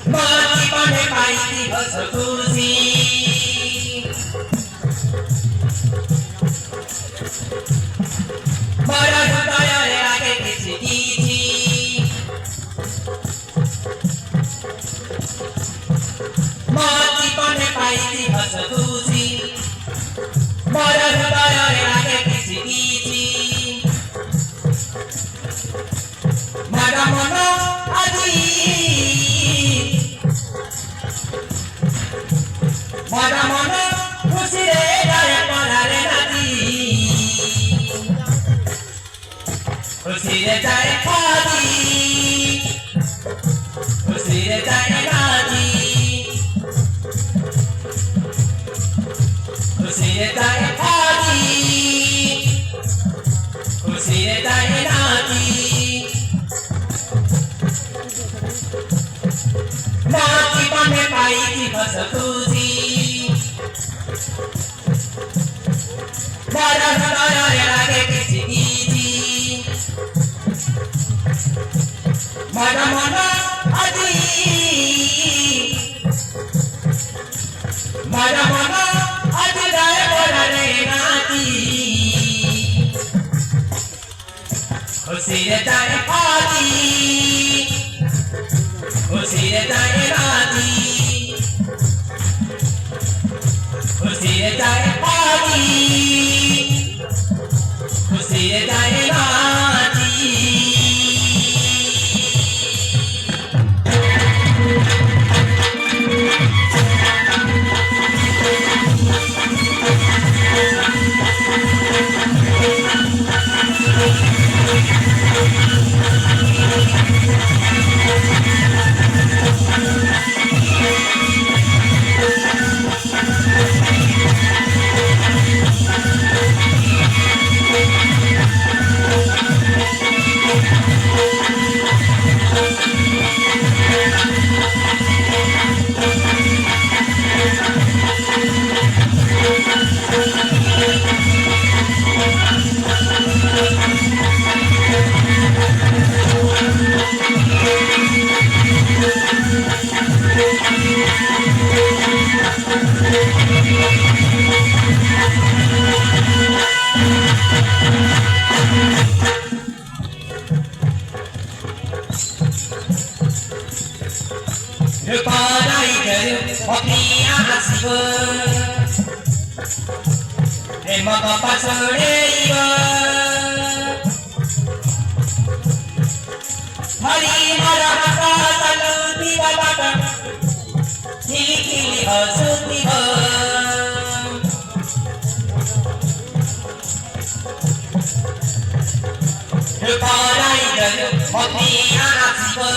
Mati pandai paiti bersekusi Marah budaya lelaki kisi-kisi Mati pandai paiti bersekusi Marah budaya lelaki kisi-kisi Marah mono adi Mana-mana kusire daya parare nati kusire daya padi kusire daya nati kusire daya padi kusire daya nati Mati pame paiti bersekusi Marah budaya lelaki kisi-kisi Mana-mana adi Mana-mana adi daya parare nati kusire daya padi kusire daya nati kusire daya padi kusire daya nati Reparai gayo apniya asiba Ema bapa soreiba Hari marahata taluti babata Kili-kili asutiba Reparai gayo apniya asiba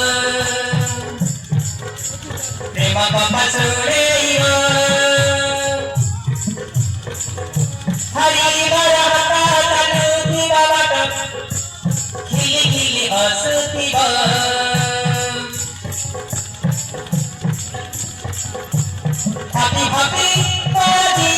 Ema bapa soreiba Hari marahata taluti babata Kili-kili asutiba Happy padi